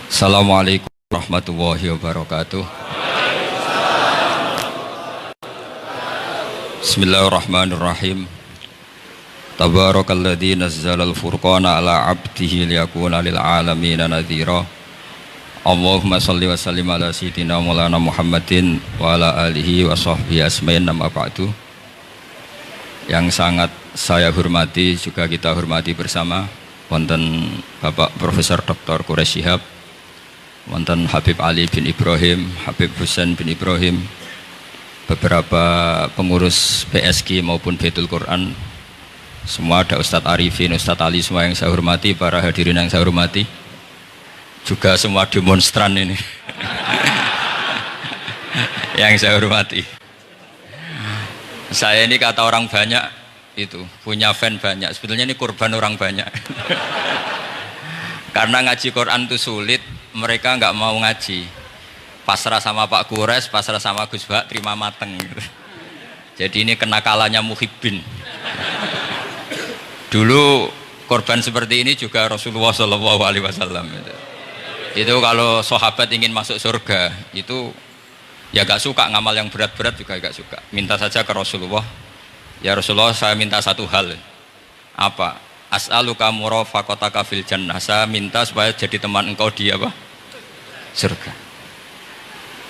Assalamualaikum warahmatullahi wabarakatuh. Bismillahirrahmanirrahim. Tabarakalladzi nazzalal furqana ala 'abdihi liyakuna lil 'alamin nadhira. Allahumma shalli wa sallim ala sayyidina Maulana Muhammadin wa ala alihi wa sahbihi asmain, amma ba'du. Yang sangat saya hormati, juga kita hormati bersama, wonten Bapak Profesor Dr. Quraish Shihab, wonten Habib Ali bin Ibrahim, Habib Husain bin Ibrahim, beberapa pengurus PSG maupun Baitul Quran, semua ada Ustadz Arifin, Ustadz Ali, semua yang saya hormati, para hadirin yang saya hormati, juga semua demonstran ini yang saya hormati. Saya ini kata orang banyak itu punya fan banyak, sebetulnya ini korban orang banyak karena ngaji Quran itu sulit, mereka nggak mau ngaji, pasrah sama Pak Quraish, pasrah sama Gus Bak, terima mateng gitu. Jadi ini kenakalannya muhibbin. Dulu korban seperti ini juga Rasulullah SAW. Itu kalau sahabat ingin masuk surga itu ya gak suka ngamal yang berat-berat, juga gak suka, minta saja ke Rasulullah, ya Rasulullah saya minta satu hal. Apa? As'aluka murafaqataka fil jannah, saya minta supaya jadi teman engkau di apa? Surga.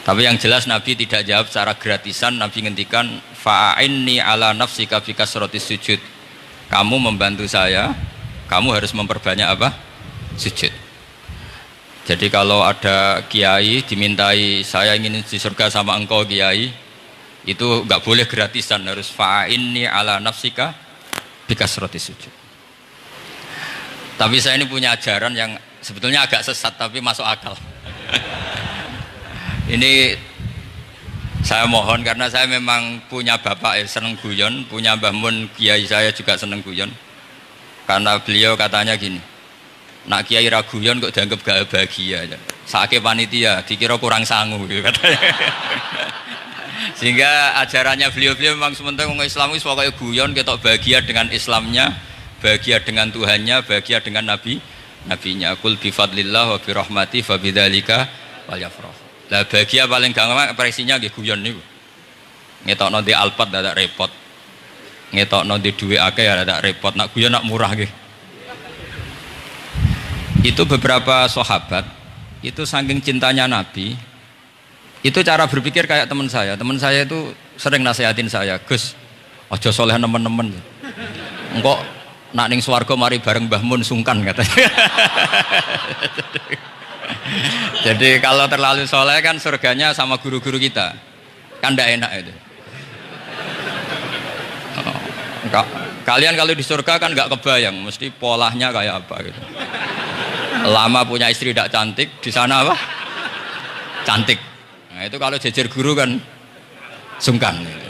Tapi yang jelas Nabi tidak jawab secara gratisan. Nabi ngendikan fa'inni ala nafsika bi kasratis sujud, kamu membantu saya, kamu harus memperbanyak apa? Sujud. Jadi kalau ada kiai dimintai saya ingin di surga sama engkau kiai, itu nggak boleh gratisan, harus fa'inni ala nafsika bi kasratis sujud. Tapi saya ini punya ajaran yang sebetulnya agak sesat tapi masuk akal. Ini saya mohon, karena saya memang punya bapak seneng guyon, punya Mbah Mun kiai saya juga seneng guyon. Karena beliau katanya gini, nak kiai ra guyon kok dianggap gak bahagia aja. Saake panitia dikira kurang sangu gitu katanya. Sehingga ajarannya beliau memang sementara orang Islam itu pokoknya guyon, ketok bahagia dengan Islamnya, bahagia dengan Tuhannya, bahagia dengan nabinya. Qul bi fadlillah wa bi rahmati fa bidzalika walyafrahu. Lah bahagia paling gampang ekspresinya nggih guyon niku. Ngetokno di Alphard dadak repot. Ngetokno di dhuwit akeh ya dadak repot. Nak guyon nak murah nggih. Itu beberapa sahabat itu saking cintanya Nabi, itu cara berpikir kayak teman saya. Teman saya itu sering nasihatin saya, Gus, aja soleh nemen-nemen. Engkau nak ning swarga mari bareng Mbah Mun sungkan katanya. Jadi kalau terlalu soleh kan surganya sama guru-guru kita, kan tidak enak itu. Kalian kalau di surga kan nggak kebayang, mesti polanya kayak apa gitu. Lama punya istri tidak cantik, di sana apa? Cantik. Nah itu kalau jejer guru kan sungkan gitu.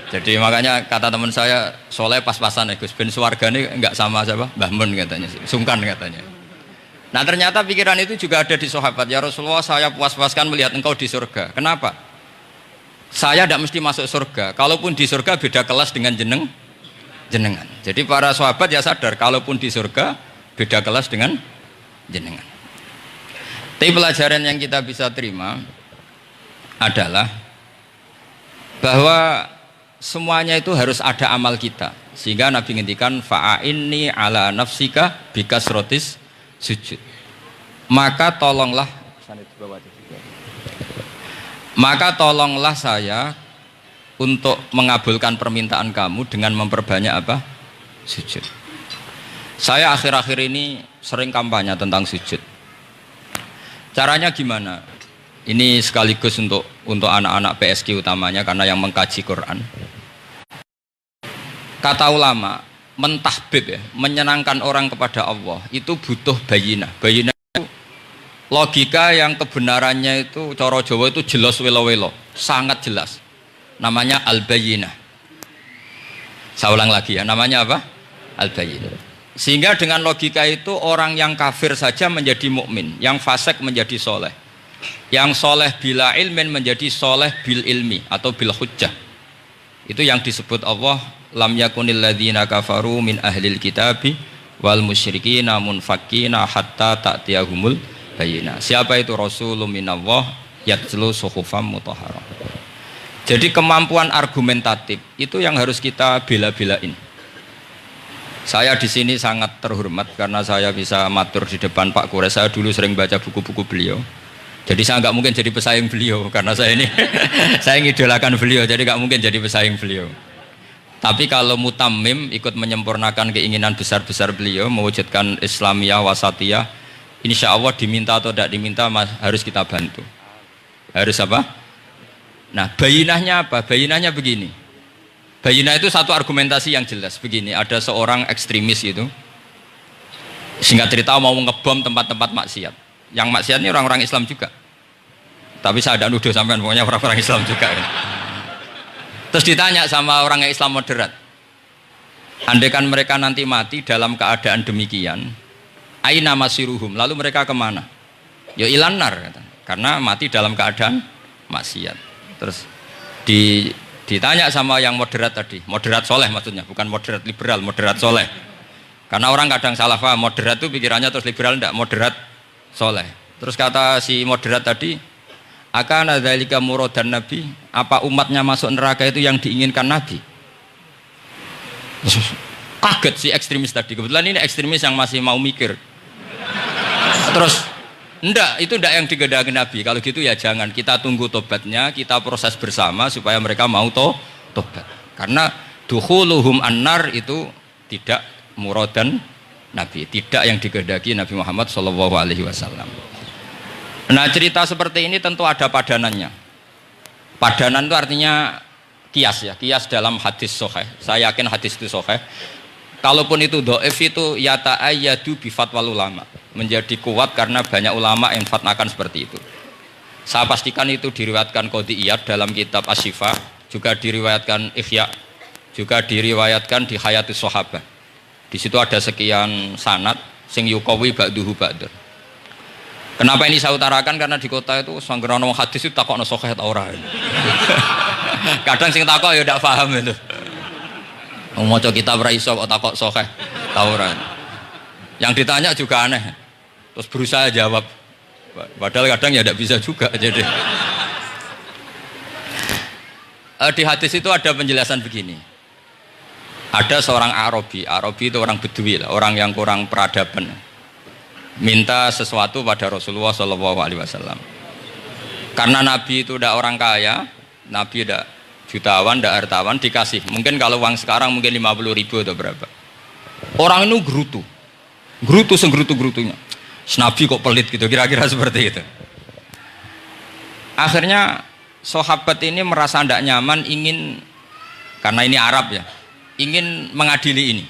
Jadi makanya kata teman saya, soleh pas-pasan ya Gus, ben swarga ini nggak sama siapa? Mbah Mun katanya, sungkan katanya. Nah ternyata pikiran itu juga ada di sahabat. Ya Rasulullah, saya puas-puaskan melihat engkau di surga. Kenapa? Saya tidak mesti masuk surga, kalaupun di surga beda kelas dengan jenengan. Jadi para sahabat ya sadar, kalaupun di surga beda kelas dengan jenengan. Tapi pelajaran yang kita bisa terima adalah bahwa semuanya itu harus ada amal kita. Sehingga Nabi ngendikan fa'inni ala nafsika bikasrotis sujud. Maka tolonglah saya untuk mengabulkan permintaan kamu dengan memperbanyak apa? Sujud. Saya akhir-akhir ini sering kampanye tentang sujud. Caranya gimana? Ini sekaligus untuk anak-anak PSG utamanya, karena yang mengkaji Quran. Kata ulama, mentahbib ya, menyenangkan orang kepada Allah itu butuh bayinah. Bayinah itu logika yang kebenarannya itu cara Jawa itu jelas welo-welo, sangat jelas. Namanya al-bayinah. Saya ulang lagi ya, namanya apa? Al-bayinah. Sehingga dengan logika itu orang yang kafir saja menjadi mukmin, yang fasik menjadi soleh, yang soleh bila ilmin menjadi soleh bil ilmi atau bil hujjah. Itu yang disebut Allah, lam yakunil ladzina kafaru min ahlil kitabi wal musyrikina munfakina hatta ta'tiyahumul bayyinah. Siapa itu? Rasulun minallah yatlu suhufam mutahharah. Jadi kemampuan argumentatif itu yang harus kita bela-belain. Saya di sini sangat terhormat karena saya bisa matur di depan Pak Kures. Saya dulu sering baca buku-buku beliau. Jadi saya nggak mungkin jadi pesaing beliau karena saya ini saya ngidolakan beliau, jadi nggak mungkin jadi pesaing beliau. Tapi kalau mutammim ikut menyempurnakan keinginan besar-besar beliau mewujudkan Islamiyah wasatiyah, insya Allah diminta atau tidak diminta harus kita bantu. Harus apa? Nah, bayinahnya apa? Bayinahnya begini. Bayinah itu satu argumentasi yang jelas begini. Ada seorang ekstremis itu, singkat cerita mau ngebom tempat-tempat maksiat. Yang maksiat ini orang-orang Islam juga. Tapi saya tidak nuduh sampean, pokoknya orang-orang Islam juga. Kan. Terus ditanya sama orang Islam moderat, andaikan mereka nanti mati dalam keadaan demikian, aina masiruhum, lalu mereka kemana? Ya ilanar, karena mati dalam keadaan maksiat. Terus ditanya sama yang moderat tadi, moderat soleh maksudnya, bukan moderat liberal, moderat soleh. Karena orang kadang salah paham, moderat itu pikirannya terus liberal, tidak, moderat soleh. Terus kata si moderat tadi, akan adzalika muradan Nabi, apa umatnya masuk neraka itu yang diinginkan Nabi? Kaget si ekstremis tadi, kebetulan ini ekstremis yang masih mau mikir. Terus enggak, itu enggak yang digedaki Nabi. Kalau gitu ya jangan, kita tunggu tobatnya, kita proses bersama supaya mereka mau tobat. Karena dukhuluhum annar itu tidak muradan Nabi, tidak yang digedaki Nabi Muhammad SAW. Nah, cerita seperti ini tentu ada padanannya. Padanan itu artinya kias ya, kias dalam hadis sahih. Saya yakin hadis itu sahih. Kalaupun itu dhaif itu yata'ayyadu bi fatwal ulama, menjadi kuat karena banyak ulama yang fatwakan seperti itu. Saya pastikan itu diriwayatkan Qadhi Iyad dalam kitab Asy-Syifa, juga diriwayatkan Ihya, juga diriwayatkan di Hayatus Sahabah. Di situ ada sekian sanad sing yuqawi ba'duhu ba'dur. Kenapa ini saya utarakan? Karena di kota itu sanggerono hadis itu takokno sahih ta ora. Kadang sing takok ya ndak paham itu. Maca kitab ra iso kok takok sahih ta ora. Yang ditanya juga aneh. Terus berusaha jawab. Padahal kadang ya ndak bisa juga jadi. Di hadis itu ada penjelasan begini. Ada seorang Arabi itu orang Bedui lah, orang yang kurang peradaban. Minta sesuatu pada Rasulullah SAW. Karena Nabi itu tidak orang kaya, Nabi tidak jutawan, tidak hartawan, dikasih. Mungkin kalau uang sekarang mungkin 50.000 atau berapa. Orang itu gerutu senggerutu-gerutunya. Nabi kok pelit gitu, kira-kira seperti itu. Akhirnya sahabat ini merasa tidak nyaman, ingin, karena ini Arab ya, ingin mengadili ini.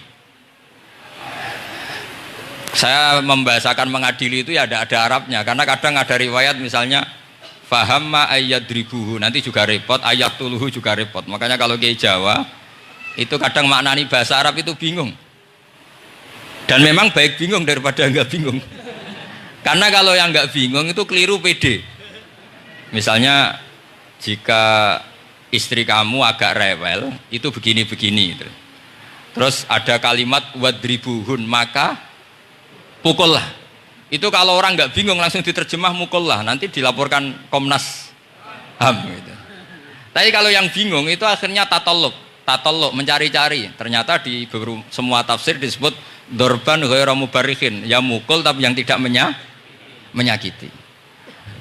Saya membahasakan mengadili itu ya ada Arabnya, karena kadang ada riwayat misalnya fahamma ayyadribuhu, nanti juga repot, ayatuluhu juga repot. Makanya kalau ke Jawa itu kadang maknani bahasa Arab itu bingung. Dan memang baik bingung daripada enggak bingung. Karena kalau yang enggak bingung itu keliru pede. Misalnya jika istri kamu agak rewel, itu begini-begini. Terus ada kalimat wadribuhun, maka pukullah. Itu kalau orang nggak bingung langsung diterjemah mukullah, nanti dilaporkan Komnas HAM gitu. Tapi kalau yang bingung itu akhirnya tatalluk mencari-cari. Ternyata di semua tafsir disebut dorban ghairu mubarrihin, ya mukul tapi yang tidak menyakiti.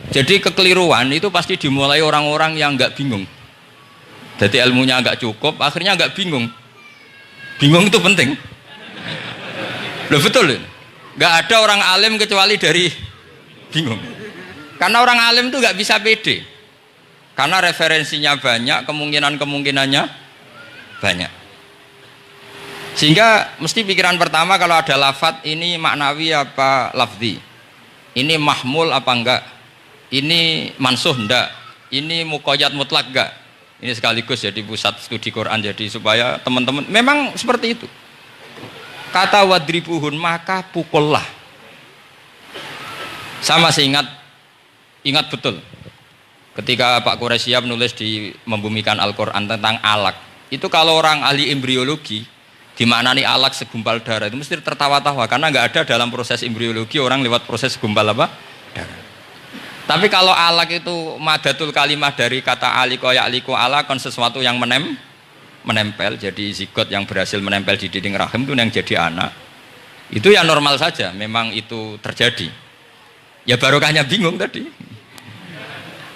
Jadi kekeliruan itu pasti dimulai orang-orang yang nggak bingung. Jadi ilmunya nggak cukup, akhirnya nggak bingung. Bingung itu penting. Loh betul. Nggak ada orang alim kecuali dari bingung. Karena orang alim itu nggak bisa pede. Karena referensinya banyak, kemungkinannya banyak. Sehingga mesti pikiran pertama kalau ada lafadz ini maknawi apa lafzi. Ini mahmul apa enggak? Ini mansuh enggak? Ini muqayyad mutlak enggak? Ini sekaligus jadi pusat studi Quran, jadi supaya teman-teman memang seperti itu. Kata wadribuhun, maka pukullah. Saya masih ingat betul ketika Pak Quraisyah menulis di Membumikan Al-Quran tentang alak. Itu kalau orang ahli embriologi dimaknani alak segumpal darah itu mesti tertawa-tawa, karena nggak ada dalam proses embriologi orang lewat proses segumpal apa? Darah. Tapi kalau alak itu madatul kalimah dari kata aliko ya'liku alakon, sesuatu yang menempel, jadi zigot yang berhasil menempel di dinding rahim itu yang jadi anak, itu ya normal saja, memang itu terjadi. Ya barokahnya bingung tadi.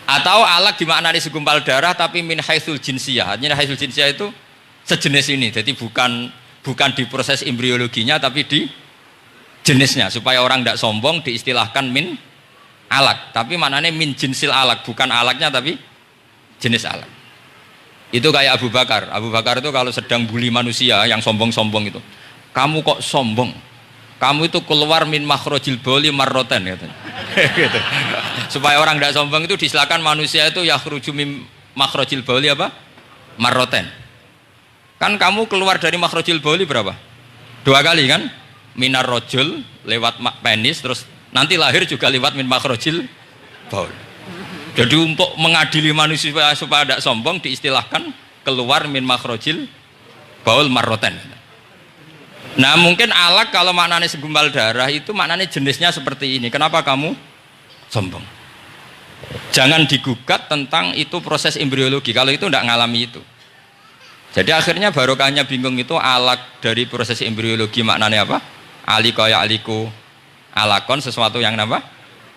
Atau alak dimaknani segumpal darah tapi min haitsul jinsiyah. Artinya haitsul jinsiyah itu sejenis ini, jadi bukan di proses embriologinya tapi di jenisnya, supaya orang tidak sombong diistilahkan min alak, tapi maknanya min jinsil alak, bukan alaknya tapi jenis alak. Itu kayak Abu Bakar. Abu Bakar itu kalau sedang bully manusia yang sombong-sombong itu, kamu kok sombong, kamu itu keluar min makhrajil bauli marroten katanya. Gitu. Supaya orang tidak sombong itu disilakan manusia itu yakhruju min makhrajil bauli apa? Marroten. Kan kamu keluar dari makhrajil bauli berapa? 2 kali kan? Minar rojul lewat penis, terus nanti lahir juga lewat min makhrajil baul. Jadi untuk mengadili manusia supaya tidak sombong diistilahkan keluar min makhrajil baul marroten. Nah mungkin alak kalau maknanya segumpal darah itu maknanya jenisnya seperti ini. Kenapa kamu sombong? Jangan digugat tentang itu proses embriologi, kalau itu tidak ngalami itu. Jadi akhirnya barokahnya bingung itu alak dari proses embriologi maknanya apa? Aliko ya aliku alakon, sesuatu yang apa?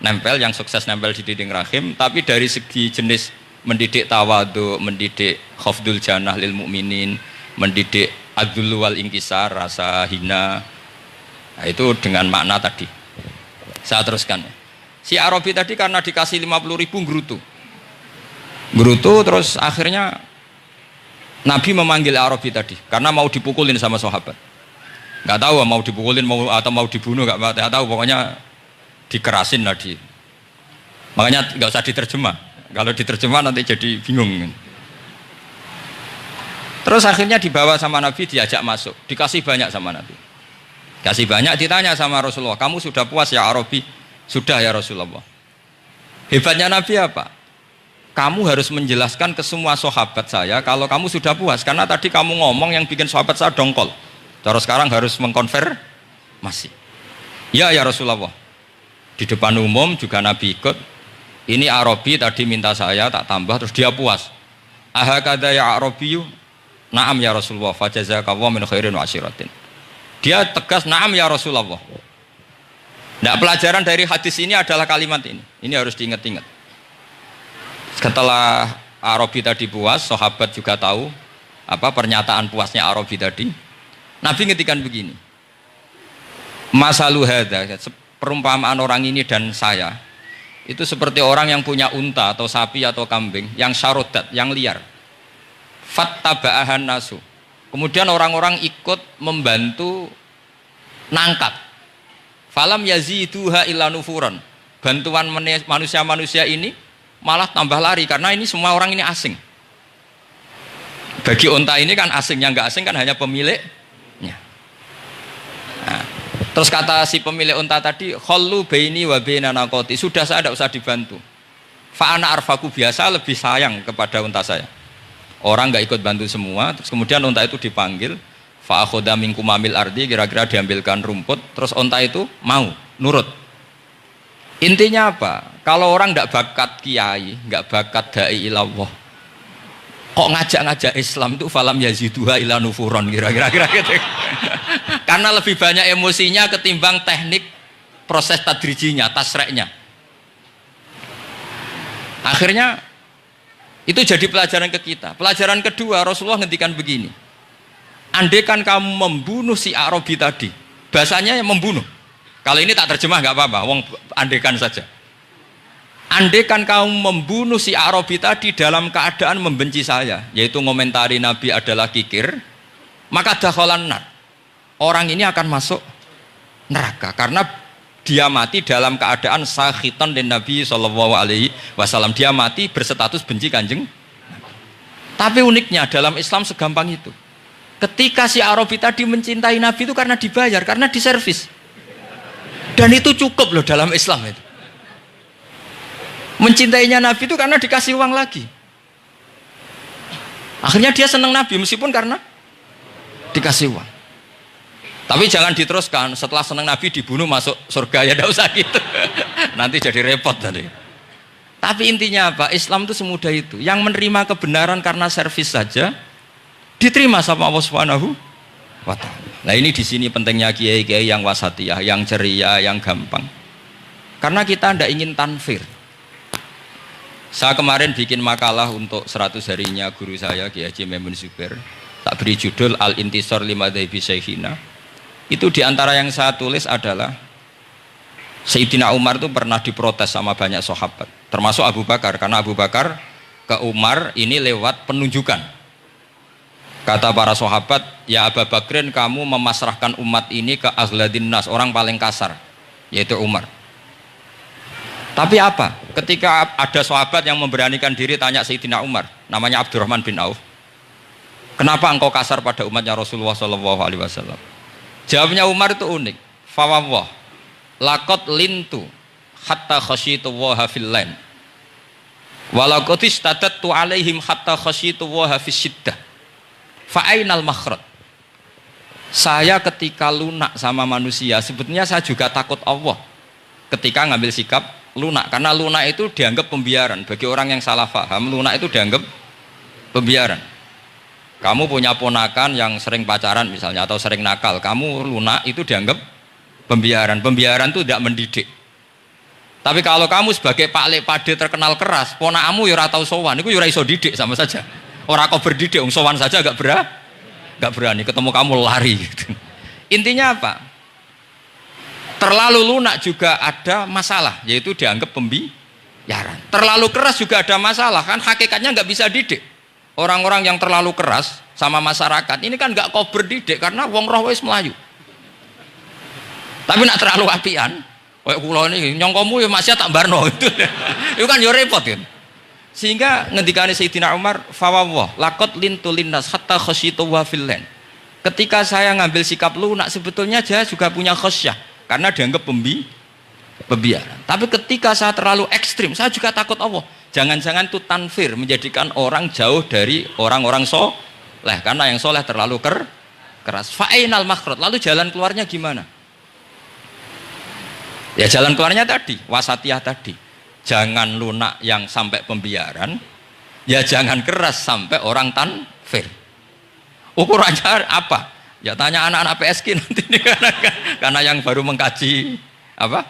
Nempel, yang sukses nempel di dinding rahim. Tapi dari segi jenis mendidik tawadu, mendidik khafdul janah lil mu'minin, mendidik adzul wal ingkisar, rasa hina, nah, itu dengan makna tadi. Saya teruskan. Si Arabi tadi karena dikasih 50.000 gerutu terus akhirnya Nabi memanggil Arabi tadi karena mau dipukulin sama sahabat. Nggak tahu mau dipukulin atau mau dibunuh, nggak tahu, pokoknya dikerasin tadi. Makanya nggak usah diterjemah. Kalau diterjemah nanti jadi bingung. Terus akhirnya dibawa sama Nabi, diajak masuk, dikasih banyak sama Nabi. Kasih banyak, ditanya sama Rasulullah, kamu sudah puas ya Arabi? Sudah ya Rasulullah. Hebatnya Nabi apa? Kamu harus menjelaskan ke semua sahabat saya kalau kamu sudah puas, karena tadi kamu ngomong yang bikin sahabat saya dongkol. Terus sekarang harus mengkonfirmasi. Ya Rasulullah. Di depan umum juga Nabi ikut. Ini Arabi tadi minta saya tak tambah, terus dia puas. Ahakada ya Arabiyu? Naam ya Rasulullah, fajazakallahu min khairin wa asyiratin. Dia tegas, naam ya Rasulullah. Nah, pelajaran dari hadis ini adalah kalimat ini. Ini harus diingat-ingat. Setelah Arabi tadi puas, sahabat juga tahu apa pernyataan puasnya Arabi tadi. Nabi ngetikan begini. Masalu hadza, perumpamaan orang ini dan saya itu seperti orang yang punya unta atau sapi atau kambing yang syarodat, yang liar. Fattaba'ahan nasu. Kemudian orang-orang ikut membantu nangkap. Falam yaziduha illa nufuran. Bantuan manusia-manusia ini malah tambah lari karena ini semua orang ini asing. Bagi unta ini kan asing, yang enggak asing kan hanya pemiliknya. Nah, terus kata si pemilik unta tadi, khallu baini wa baina naqati. Sudah, saya tidak usah dibantu. Fa ana arfaku, biasa lebih sayang kepada unta saya. Orang nggak ikut bantu semua, terus kemudian unta itu dipanggil, fa'akhoda minkum amil ardi, kira-kira diambilkan rumput, terus unta itu mau nurut. Intinya apa? Kalau orang nggak bakat kiai, nggak bakat dai ilallah, kok ngajak-ngajak Islam itu falam yaziduha ila nufuron, kira-kira gitu. Karena lebih banyak emosinya ketimbang teknik proses tadrijinya, tasreknya. Akhirnya itu jadi pelajaran ke kita. Pelajaran kedua, Rasulullah ngendikan begini. Andaikan kamu membunuh si Arabi tadi, bahasanya yang membunuh. Kalau ini tak terjemah nggak apa-apa, wong andaikan saja. Andaikan kamu membunuh si Arabi tadi dalam keadaan membenci saya, yaitu ngomentari Nabi adalah kikir, maka dakhalan nar. Orang ini akan masuk neraka karena dia mati dalam keadaan sakhitan dan Nabi SAW. Dia mati berstatus benci kanjeng. Tapi uniknya dalam Islam segampang itu. Ketika si Arabi tadi mencintai Nabi itu karena dibayar, karena diservis. Dan itu cukup loh dalam Islam itu. Mencintainya Nabi itu karena dikasih uang lagi. Akhirnya dia senang Nabi meskipun karena dikasih uang. Tapi jangan diteruskan, setelah senang Nabi dibunuh masuk surga, ya tidak usah gitu. Nanti jadi repot tadi. Tapi intinya apa? Islam itu semudah itu. Yang menerima kebenaran karena servis saja diterima sama Allah Subhanahu wa ta'ala. Nah ini di sini pentingnya kiai-kiai yang wasatiyah, yang ceria, yang gampang. Karena kita tidak ingin tanfir. Saya kemarin bikin makalah untuk 100 harinya guru saya Kiai Haji Maimun Zubair. Tak beri judul Al-Intisar Limadhabi Syekhina. Itu diantara yang saya tulis adalah Sayyidina Umar itu pernah diprotes sama banyak sahabat, termasuk Abu Bakar, karena Abu Bakar ke Umar ini lewat penunjukan. Kata para sahabat, ya Abu Bakrin, kamu memasrahkan umat ini ke aghladin nas, orang paling kasar, yaitu Umar. Tapi apa? Ketika ada sahabat yang memberanikan diri tanya Sayyidina Umar, namanya Abdurrahman bin Auf, kenapa engkau kasar pada umatnya Rasulullah SAW? Jawabnya Umar itu unik. Fawwah, laqad lintu hatta khasyitu waha fil lain. Walaqad istatattu alaihim hatta khasyitu waha fis syiddah. Fa ainal makhraj. Saya ketika lunak sama manusia, sebetulnya saya juga takut Allah. Ketika ngambil sikap lunak, karena lunak itu dianggap pembiaran. Bagi orang yang salah paham, lunak itu dianggap pembiaran. Kamu punya ponakan yang sering pacaran misalnya atau sering nakal, kamu lunak itu dianggap pembiaran. Pembiaran itu tidak mendidik. Tapi kalau kamu sebagai Pak Lek Pade terkenal keras, ponakmu ya ora tau sowan, itu ya ora iso didik sama saja. Orang kau berdidik, sowan saja gak berani, ketemu kamu lari gitu. Intinya apa? Terlalu lunak juga ada masalah, yaitu dianggap pembiaran. Terlalu keras juga ada masalah, kan hakikatnya nggak bisa didik. Orang-orang yang terlalu keras sama masyarakat ini kan nggak kau berdidik karena wong roh wis melayu. Tapi nak terlalu apian, kayak kula ini nyongkomu ya masih tak barno itu, itu kan yo repot kan. Sehingga ngendikane Sayyidina Umar, fawwah laqad lintu linnas hatta khasyitu wa fil lain. Ketika saya ngambil sikap lunak, sebetulnya saya juga punya khasyah karena dianggap pembiaran. Tapi ketika saya terlalu ekstrim, saya juga takut Allah. Jangan-jangan itu tanfir, menjadikan orang jauh dari orang-orang soleh, karena yang soleh terlalu keras. Fa'inal makhraj, lalu jalan keluarnya gimana? Ya jalan keluarnya tadi, wasatiyah tadi. Jangan lunak yang sampai pembiaran, ya jangan keras sampai orang tanfir. Ukurannya apa? Ya tanya anak-anak PSK nanti karena yang baru mengkaji apa?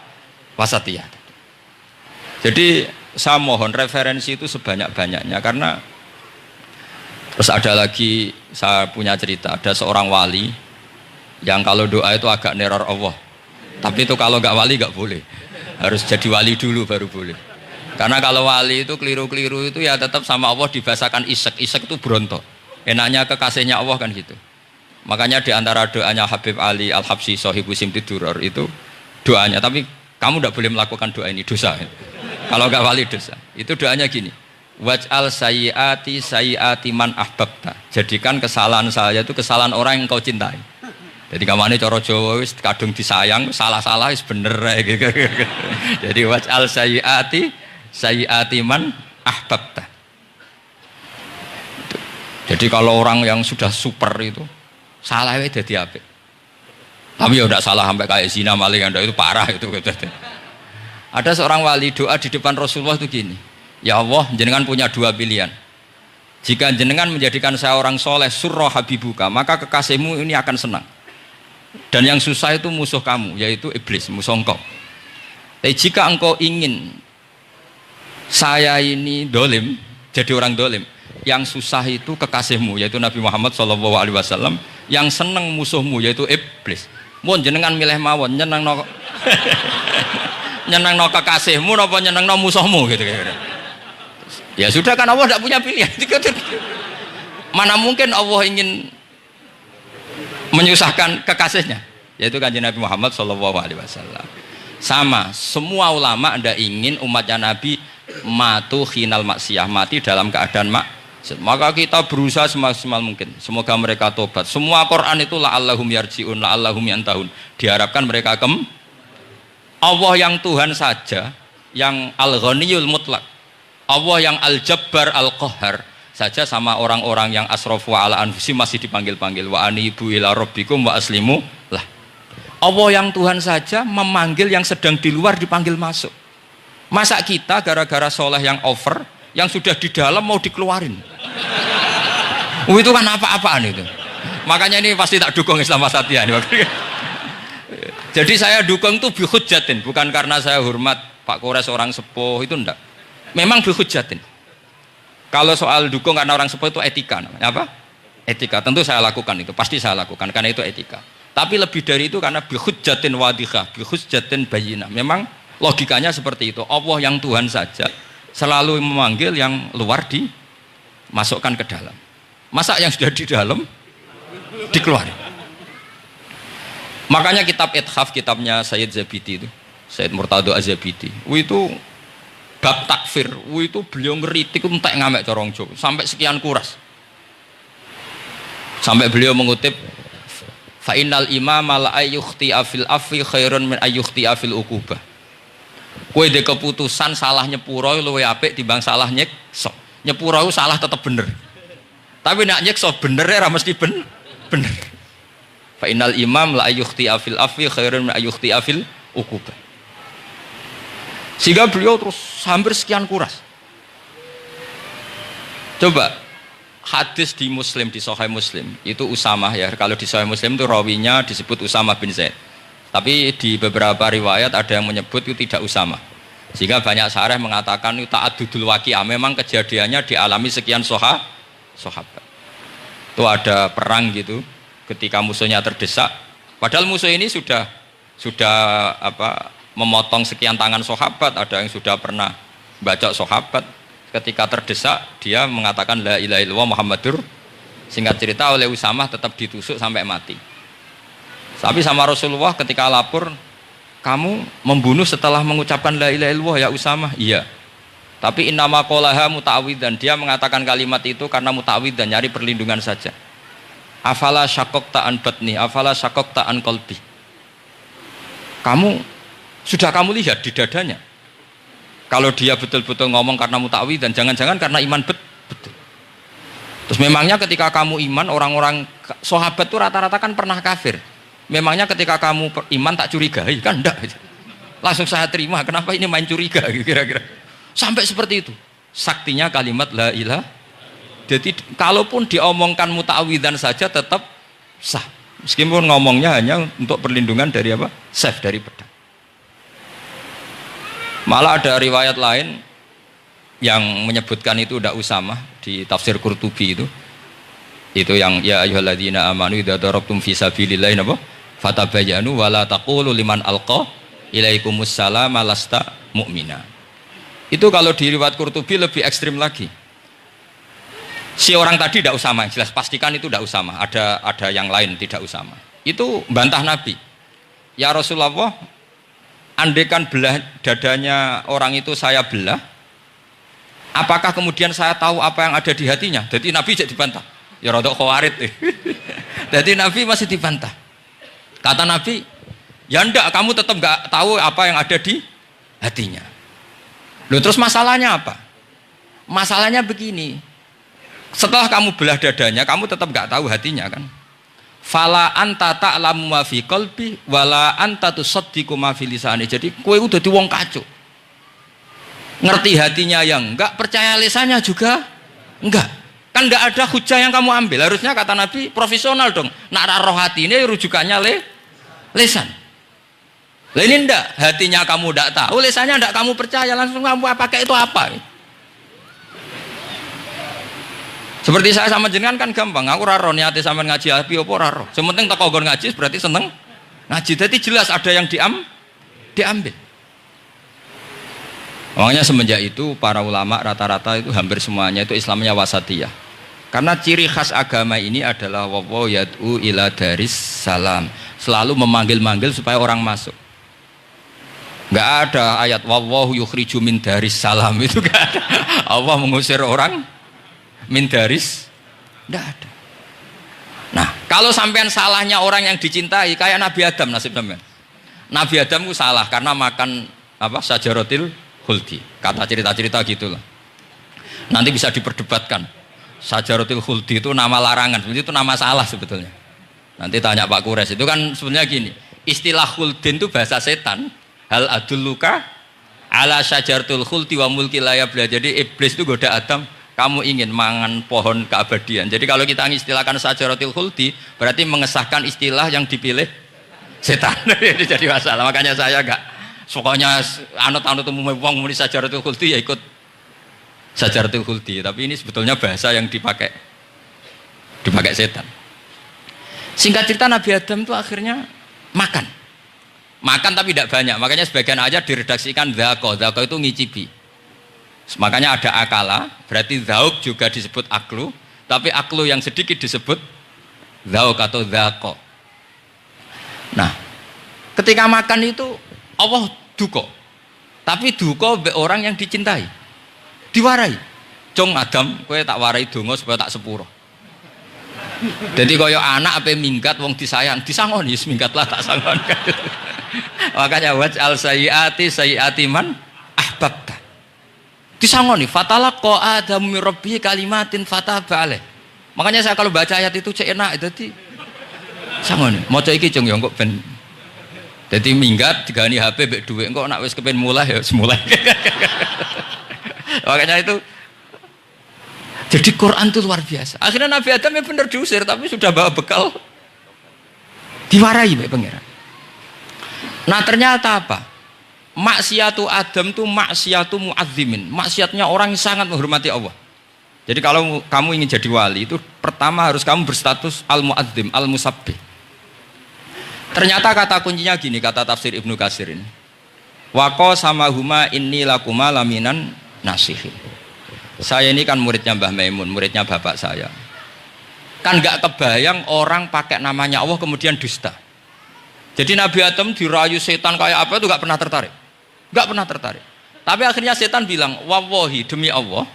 Wasatiyah. Jadi saya mohon referensi itu sebanyak-banyaknya, karena terus ada lagi saya punya cerita, ada seorang wali yang kalau doa itu agak neror Allah, tapi itu kalau nggak wali nggak boleh, harus jadi wali dulu baru boleh. Karena kalau wali itu keliru-keliru itu ya tetap sama Allah dibahasakan isek itu berontok, enaknya kekasihnya Allah kan gitu. Makanya diantara doanya Habib Ali Al-Habsyi Sohibu Simtiduror itu doanya, tapi kamu tidak boleh melakukan doa ini, dosa. Kalau nggak wali dosa. Itu doanya gini. Waj'al sayyiati man ahbabta. Jadikan kesalahan saya itu kesalahan orang yang kau cintai. Jadi kamane cara Jawa wis kadung disayang, salah-salah wis bener gitu. Jadi waj'al sayyiati man ahbabta. Jadi kalau orang yang sudah super itu salah wae dadi apik. Tapi ya udah salah sampai kayak zina maling, itu parah itu. Ada seorang wali doa di depan Rasulullah itu gini, ya Allah, jenengan punya dua pilihan. Jika jenengan menjadikan saya orang soleh, surra habibuka, maka kekasihmu ini akan senang. Dan yang susah itu musuh kamu, yaitu iblis, musuh engkau. Tapi jika engkau ingin saya ini dolim, jadi orang dolim, yang susah itu kekasihmu, yaitu Nabi Muhammad SAW, yang senang musuhmu, yaitu iblis. Mohon jenengan milih mawon, nyenang kekasihmu apa nyenang musuhmu gitu. Ya sudah kan Allah tidak punya pilihan. Mana mungkin Allah ingin menyusahkan kekasihnya, yaitu kanjeng Nabi Muhammad SAW. Sama, semua ulama tidak ingin umatnya Nabi matu khinal maksiyah, mati dalam keadaan maksiat. Maka kita berusaha semaksimal mungkin, semoga mereka tobat. Semua Quran itu la'allahum yarji'un, la'allahum yantahun, diharapkan mereka Allah yang Tuhan saja, yang Al-Ghaniyul Mutlaq, Allah yang Al-Jabbar Al-Qahhar saja sama orang-orang yang asrafu ala anfusi masih dipanggil-panggil wa anibu ila rabbikum wa aslimu lah. Allah yang Tuhan saja memanggil yang sedang di luar dipanggil masuk. Masa kita gara-gara soleh yang over, yang sudah di dalam mau dikeluarin? Itu kan apa-apaan itu. Makanya ini pasti tak dukung Islam Wasatiyah ini. Jadi saya dukung itu bihujjatin, bukan karena saya hormat Pak Kores orang sepuh, itu enggak. Memang bihujjatin. Kalau soal dukung karena orang sepuh itu etika namanya. Apa? Etika. Tentu saya lakukan itu, pasti saya lakukan karena itu etika. Tapi lebih dari itu karena bihujjatin wadihah, bihujjatin bayyinah. Memang logikanya seperti itu. Allah yang Tuhan saja selalu memanggil yang luar dimasukkan ke dalam. Masa yang sudah di dalam dikeluarin? Makanya kitab Ithaf, kitabnya Sayyid Zabidi itu, Sayyid Murtado Az-Zabidi, itu bab takfir, itu beliau ngeritik entek ngamek corong Jawa sampai sekian kuras. Sampai beliau mengutip fa innal imama la ayyukhti afil afi khairun min ayyukhti afil uqubah. Kowe de keputusan salah nyepuro luwih apik timbang salah nyekso. Nyepuro salah tetep bener. Tapi nek nyekso bener ora mesti bener. Fa innal imam la ayyukhti afil afi khairun min ayyukhti afil uqubah. Sehingga beliau terus hampir sekian kuras. Coba hadis di Muslim, di Sahih Muslim itu Usamah ya. Kalau di Sahih Muslim itu rawinya disebut Usamah bin Zaid. Tapi di beberapa riwayat ada yang menyebut itu tidak Usamah. Sehingga banyak syarah mengatakan itu ta'addudul waqi'ah, memang kejadiannya dialami sekian sahabat. Itu ada perang gitu, ketika musuhnya terdesak, padahal musuh ini sudah memotong sekian tangan sahabat, ada yang sudah pernah baca sahabat, ketika terdesak dia mengatakan la ilaha illallah Muhammadur, singkat cerita oleh Usamah tetap ditusuk sampai mati. Tapi sama Rasulullah ketika lapor, kamu membunuh setelah mengucapkan la ilaha illallah ya Usamah? Iya. Tapi innama qolaha muta'awwidan, dia mengatakan kalimat itu karena muta'awwidan, nyari perlindungan saja. Afala syaqaqta an batni, afala syaqaqta an qalbi. Sudah kamu lihat di dadanya. Kalau dia betul-betul ngomong karena muta'awwidan, jangan-jangan karena iman betul. Terus memangnya ketika kamu iman, orang-orang sahabat itu rata-rata kan pernah kafir. Memangnya ketika kamu iman tak curigai? Kan enggak. Langsung saya terima, kenapa ini main curiga kira-kira. Sampai seperti itu. Saktinya kalimat la ilaha. Jadi kalaupun diomongkan muta'awwidan saja tetap sah. Meskipun ngomongnya hanya untuk perlindungan dari apa? Safe, dari pedang. Malah ada riwayat lain yang menyebutkan itu udah Usamah di tafsir Qurtubi itu. Itu yang ya ayyuhalladzina amanu idza darabtum fi sabilillahi napa? Fatabayyanu wa la taqulu liman alqa ilaikumus salama lasta mu'mina. Itu kalau di riwayat Qurtubi lebih ekstrim lagi. Si orang tadi tidak Usamah, jelas pastikan itu tidak Usamah. Ada yang lain tidak Usamah. Itu bantah Nabi. Ya Rasulullah, andaikan belah dadanya orang itu saya belah, apakah kemudian saya tahu apa yang ada di hatinya? Jadi Nabi jadi dibantah. Ya rodok khawarid. Jadi Nabi masih dibantah. Kata Nabi, ya enggak, kamu tetap enggak tahu apa yang ada di hatinya. Loh, terus masalahnya apa? Masalahnya begini. Setelah kamu belah dadanya, kamu tetap enggak tahu hatinya kan? Fala anta ta'lamu ma fi qalbi wala anta tusaddiqu ma fi lisani. Jadi kowe udah dadi wong kacuk. Ngerti hatinya yang enggak, percaya lisannya juga enggak. Kan enggak ada hujah yang kamu ambil. Harusnya kata Nabi profesional dong. Nak roh hati ini rujukannya lisan. Lah ini enggak, hatinya kamu enggak tahu, lisannya enggak kamu percaya, langsung kamu pakai itu apa? Seperti saya sama jenengan kan gampang, aku ora roh niate sampean ngaji api apa ora roh. Sementing teko nggon ngaji berarti seneng ngaji. Jadi jelas ada yang diambil. Makanya semenjak itu para ulama rata-rata itu hampir semuanya itu Islamnya wasatiyah. Karena ciri khas agama ini adalah wallahu yad'u ila daris salam. Selalu memanggil-manggil supaya orang masuk. Enggak ada ayat wallahu yukhriju min daris salam, itu enggak ada. Allah mengusir orang min daris, enggak ada. Nah, kalau sampean salahnya orang yang dicintai kayak Nabi Adam nasib sampean. Nabi Adam itu salah karena makan apa? Sajaratil khuldi. Kata cerita-cerita gitulah. Nanti bisa diperdebatkan. Sajaratil khuldi itu nama larangan, sebenarnya itu nama salah sebetulnya. Nanti tanya Pak Kures, itu kan sebenarnya gini. Istilah khuldin itu bahasa setan. Hal adulluka ala syajaratul khuldi wa mulki la yabla. Jadi iblis itu goda Adam, kamu ingin mangan pohon keabadian. Jadi kalau kita mengistilahkan syajaratul khuldi berarti mengesahkan istilah yang dipilih setan. Jadi masalah. Makanya saya enggak pokoknya anut-anut umum wong muni syajaratul khuldi ya ikut syajaratul khuldi, tapi ini sebetulnya bahasa yang dipakai setan. Singkat cerita Nabi Adam itu akhirnya makan tapi tidak banyak, makanya sebagian aja diredaksikan dzaqo itu ngicipi. Makanya ada akala, berarti dzauk juga disebut aklu, tapi aklu yang sedikit disebut dzauk atau dzaqo. Nah, ketika makan itu Allah duka, tapi duka be orang yang dicintai, diwarai. Cung Adam, kowe tak warai donga supaya tak sepuro. Jadi kaya anak apa minggat wong disayang, disangoni wis minggatlah tak sangon. Makanya waj'al sayyiati man ahbabta. Disangoni fatalaqa Adam min rabbi kalimatin fataba alaih. Makanya saya kalau baca ayat itu cek enak dadi sangoni. Maca iki cung ya kok ben dadi minggat digani HP mbek dhuwit engko nek wis kepen mulai ya semulai. Makanya itu jadi Quran itu luar biasa. Akhirnya Nabi Adam ya benar diusir, tapi sudah bawa bekal, diwarai oleh pangeran. Nah ternyata apa? Maksiatu Adam itu maksiatu mu'azzimin, maksiatnya orang yang sangat menghormati Allah. Jadi kalau kamu ingin jadi wali itu pertama harus kamu berstatus al-mu'azzim, al-musabbih. Ternyata kata kuncinya gini, kata tafsir Ibnu Katsir ini. Waqo sama huma inni lakuma laminan nasihin. Saya ini kan muridnya Mbah Maimun, muridnya bapak saya. Kan gak kebayang orang pakai namanya Allah kemudian dusta. Jadi Nabi Adam dirayu setan kayak apa itu gak pernah tertarik. Gak pernah tertarik. Tapi akhirnya setan bilang, wallahi demi Allah,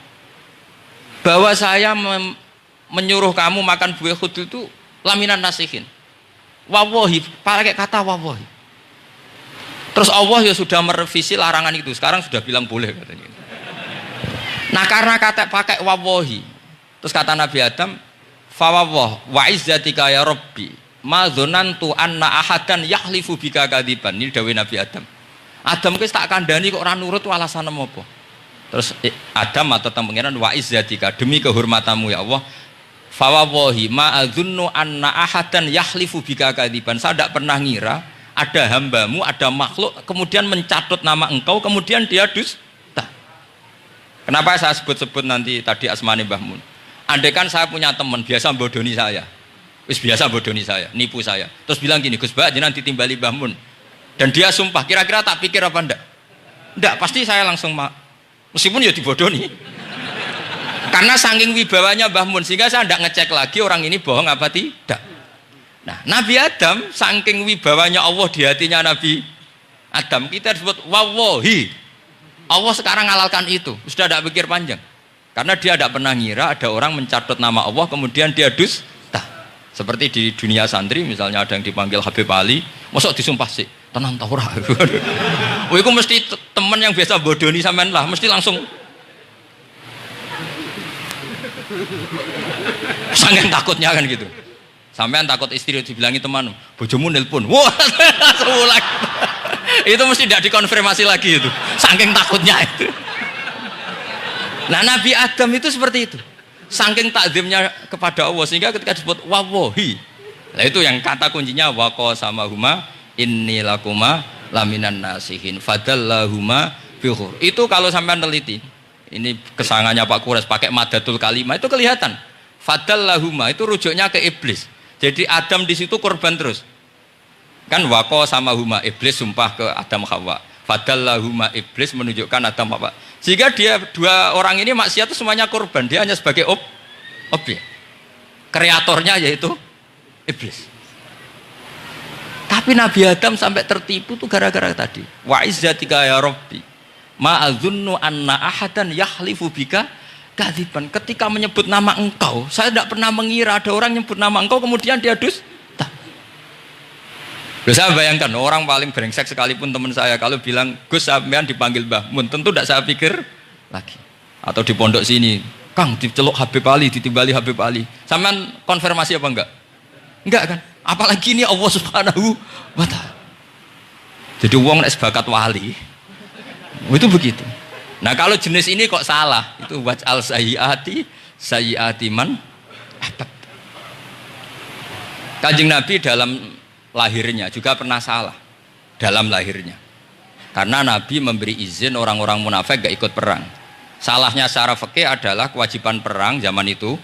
bahwa saya menyuruh kamu makan buah khut itu laminan nasihin. Wallahi, pakai kata wallahi. Terus Allah ya sudah merevisi larangan itu, sekarang sudah bilang boleh katanya. Nah karena kata pakai wawahi, terus kata Nabi Adam, fawawah wa izzatika ya Rabbi, ma dzanantu anna ahadan yahlifu bika kadziban. Ini dawuh Nabi Adam. Adam wis tak kandhani kok ora nurut alasan apa? Terus Adam atau pangeran wa izzatika, demi kehormatanmu ya Allah, fawawahi ma adzunnu anna ahadan yahlifu bika kadziban. Saya tidak pernah ngira ada hambamu, ada makhluk kemudian mencatut nama engkau kemudian dia dusta. Kenapa saya sebut-sebut nanti tadi asmane Mbah Mun? Andai kan saya punya teman biasa bodoni saya, biasa bodoni saya, nipu saya, terus bilang gini, Gus Mbak jenengan ditimbali Mbah Mun, dan dia sumpah, kira-kira tak pikir apa enggak? Enggak, pasti saya langsung meskipun ya dibodoni, karena saking wibawanya Mbah Mun sehingga saya enggak ngecek lagi orang ini bohong apa tidak. Nah, Nabi Adam saking wibawanya Allah di hatinya Nabi Adam, kita disebut wawahi. Allah sekarang ngalalkan itu, sudah tidak pikir panjang. Karena dia tidak pernah ngira ada orang mencatut nama Allah kemudian dia dusta. Seperti di dunia santri misalnya ada yang dipanggil Habib Ali, masuk disumpah sih, tenang tau ora. Oh itu mesti teman yang biasa bodoni sampean lah, mesti langsung saking takutnya kan gitu. Sampean takut istri dibilangi teman, bojomu nelpon. Wah, langsung ulang. Itu mesti tidak dikonfirmasi lagi itu, saking takutnya itu. Nah Nabi Adam itu seperti itu, saking takzimnya kepada Allah sehingga ketika disebut wawahi, nah itu yang kata kuncinya waqo sama huma inni lakuma laminan nasihin fadallahuma bihur. Itu kalau sampai neliti, ini kesangannya Pak Kures pakai madatul kalimah itu kelihatan. Fadallahuma itu rujuknya ke iblis. Jadi Adam di situ korban terus. Kan waqo sama huma, iblis sumpah ke Adam Hawa. Fadallahuma, iblis menunjukkan Adam Hawa. Sehingga dia dua orang ini maksiat itu semuanya korban, dia hanya sebagai objek. Kreatornya yaitu iblis. Tapi Nabi Adam sampai tertipu tuh gara-gara tadi. Wa izzatika ya Rabbi, ma adzunnu anna ahadan yahlifu bika kadziban. Ketika menyebut nama engkau, saya tidak pernah mengira ada orang menyebut nama engkau kemudian dia dusta. Loh, saya bayangkan orang paling brengsek sekalipun teman saya kalau bilang Gus sampean dipanggil Mbah Mun, tentu tidak saya pikir lagi. Atau di pondok sini, Kang diceluk Habib Ali, ditimbali Habib Ali. Sampean konfirmasi apa enggak? Enggak kan? Apalagi ini Allah Subhanahu wa Ta'ala. Jadi wong nek sebakat wali, Itu begitu. Nah kalau jenis ini kok salah, itu waj'al sayyiati man ahbab. Kanjeng Nabi dalam lahirnya juga pernah salah dalam lahirnya, karena Nabi memberi izin orang-orang munafik gak ikut perang. Salahnya secara fikih adalah kewajiban perang zaman itu,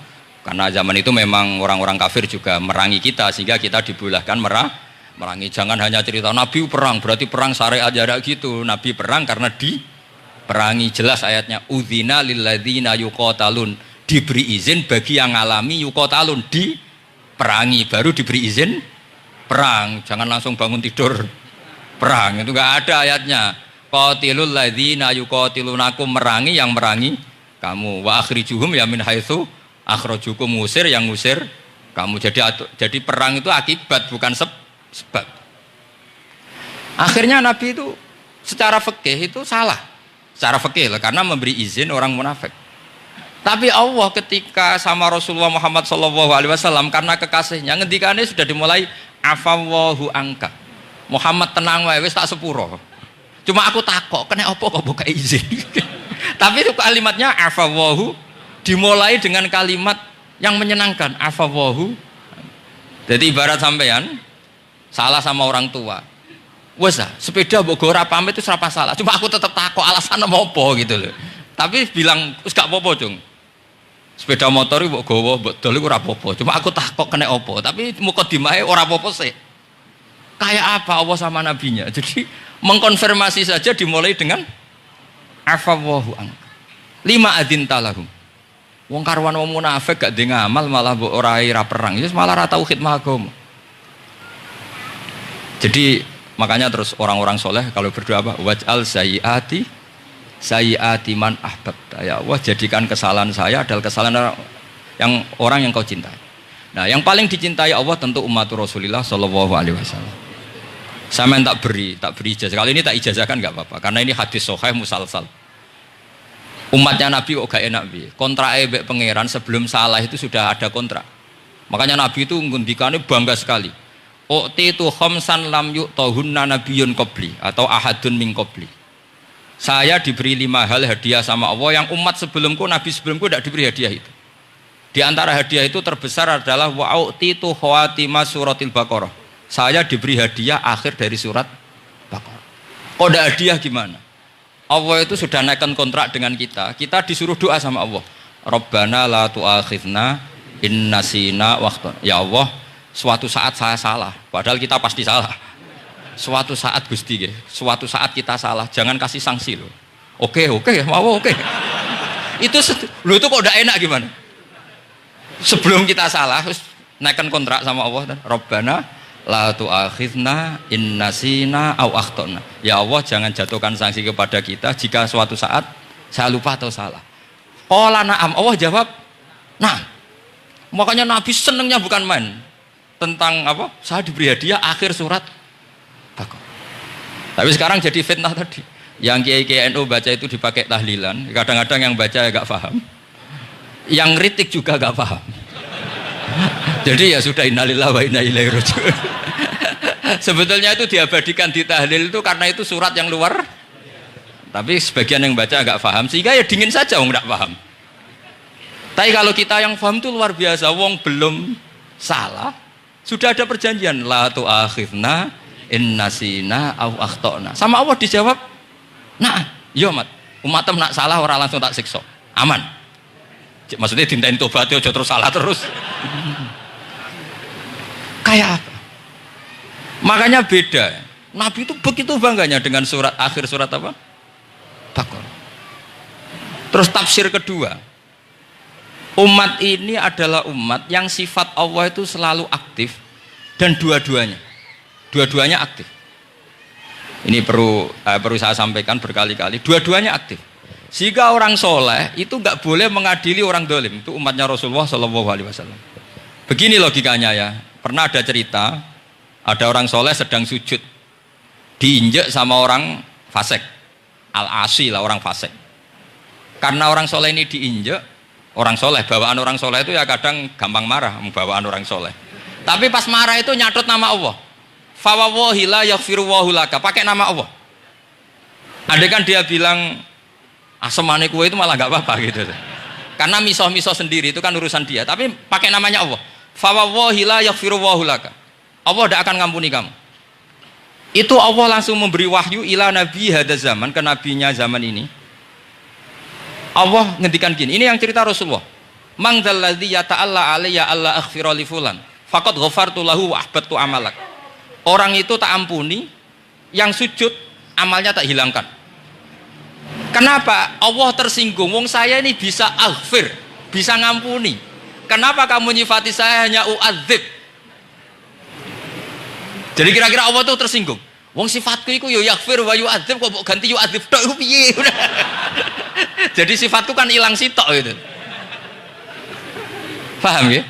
karena zaman itu memang orang-orang kafir juga merangi kita, sehingga kita dibolehkan merangi. Jangan hanya cerita Nabi perang berarti perang syariat jarak gitu. Nabi perang karena diperangi. Jelas ayatnya, udzina lilladzina yuqatalun, diberi izin bagi yang ngalami yuqatalun, diperangi, baru diberi izin perang. Jangan langsung bangun tidur perang, itu enggak ada ayatnya. Qatilul ladzina yuqatilunakum, merangi yang merangi kamu, wa akhrijuhum ya min haitsu akhrajukum, ngusir yang ngusir kamu. Jadi perang itu akibat bukan sebab. Akhirnya Nabi itu secara fikih itu salah. Secara fikih lah, karena memberi izin orang munafik. Tapi Allah ketika sama Rasulullah Muhammad SAW, karena kekasihnya, ngendikane sudah dimulai afawwahu angka. Muhammad tenang wae wis tak sepuro. Cuma aku takok, kena apa kok buka izin? Tapi itu kalimatnya afawwahu dimulai dengan kalimat yang menyenangkan, afawwahu. Jadi ibarat sampean salah sama orang tua. Wes sepeda mbok ora pamit itu serapa salah. Cuma aku tetap takok alasan apa gitu loh. Tapi bilang wis gak apa-apa, Cung. Sepeda motor iki mbok gawa, mbok dol iku ora apa-apa. Cuma aku takok kena apa. Tapi mukadimahe ora apa-apa sih. Kayak apa Allah sama nabinya. Jadi mengkonfirmasi saja dimulai dengan afawwahu anka. Lima adin talahum. Wong karwan wong munafik gak ndek ngamal malah mbok ora perang. Wis malah ora tau khidmah agama. Jadi makanya terus orang-orang soleh kalau berdoa apa? Waj'al sayyiati man ahbab. Ya Allah, jadikan kesalahan saya adalah kesalahan orang yang kau cintai. Nah, yang paling dicintai Allah tentu umat Rasulullah sallallahu alaihi wasallam. Saya tak beri ijazah. Kali ini tak ijazahkan nggak apa-apa, karena ini hadis sahih musalsal. Umatnya Nabi kok gak enak bi. Kontrak ebek pangeran sebelum salah itu sudah ada kontrak. Makanya Nabi itu ngendikannya bangga sekali. U'titu khamsan lam yu'tahunna nabiyyun qabli atau ahadun min qabli. Saya diberi 5 hal hadiah sama Allah yang umat sebelumku, Nabi sebelumku tidak diberi hadiah itu. Di antara hadiah itu terbesar adalah wa'u'titu khawatima suratil Baqarah. Saya diberi hadiah akhir dari surat Baqarah. Kok ada hadiah gimana? Allah itu sudah naikkan kontrak dengan kita. Kita disuruh doa sama Allah. Rabbana la tu'akhidna in nasina waktu. Ya Allah, suatu saat saya salah. Padahal kita pasti salah. Suatu saat Gusti, suatu saat kita salah. Jangan kasih sanksi loh. Oke, mau oke. Itu itu kok udah enak gimana? Sebelum kita salah, terus naikkan kontrak sama Allah dan Rabbana la tu'akhidna in nasina aw akhtana. Ya Allah, jangan jatuhkan sanksi kepada kita jika suatu saat saya lupa atau salah. Qala na'am, Allah jawab nah. Makanya Nabi senengnya bukan main tentang apa? Saya diberi hadiah akhir surat Baqarah. Tapi sekarang jadi fitnah tadi. Yang kiai NU baca itu dipakai tahlilan, kadang-kadang yang baca agak paham. Yang kritik juga agak paham. Jadi ya sudah, innalillahi wa inna ilaihi raji'un. Sebetulnya itu diabadikan di tahlil itu karena itu surat yang luar. Tapi sebagian yang baca agak paham, sehingga ya dingin saja wong enggak paham. Tapi kalau kita yang paham itu luar biasa, wong belum salah sudah ada perjanjian la tu'akhidna in nasina aw akhtana. Sama Allah dijawab, nah, iya umatem nak salah orang langsung tak siksa. Aman. Maksudnya dintain tobat aja terus salah terus. Kayak apa? Makanya beda. Nabi itu begitu bangganya dengan akhir surat apa? Baqarah. Terus tafsir kedua. Umat ini adalah umat yang sifat Allah itu selalu aktif dan dua-duanya aktif. Ini perlu saya sampaikan berkali-kali. Dua-duanya aktif. Jika orang soleh itu nggak boleh mengadili orang dolim. Itu umatnya Rasulullah SAW. Begini logikanya ya. Pernah ada cerita, ada orang soleh sedang sujud, diinjek sama orang fasik, al-asi lah orang fasik. Karena orang soleh ini diinjek, orang soleh, bawaan orang soleh itu ya kadang gampang marah, bawaan orang soleh. Tapi pas marah itu nyatut nama Allah. Fawawahi la yaghfirullahu laka, pakai nama Allah. Andai kan dia bilang asemane kue itu malah nggak apa-apa gitu. Karena misoh-misoh sendiri itu kan urusan dia. Tapi pakai namanya Allah. Fawallahi la yaghfiru Allahu laka. Allah tidak akan ngampuni kamu. Itu Allah langsung memberi wahyu ila nabi hada zaman, ke nabinya zaman ini. Allah ngendikan gini, ini yang cerita Rasulullah. Mang dzalladzi yata'alla alayya alla aghfira li fulan faqad ghafartu lahu wa ahbattu amalak. Orang itu tak ampuni, yang sujud amalnya tak hilangkan. Kenapa? Allah tersinggung. Wong saya ini bisa aghfir, bisa ngampuni. Kenapa kamu nyifati saya hanya u'adzib? Jadi kira-kira Allah tuh tersinggung. Wong sifatku itu yo yaghfir wa yu'adzib, kok ganti yu'adzib tok iku piye? Jadi sifatku kan hilang sitok gitu. Paham ya?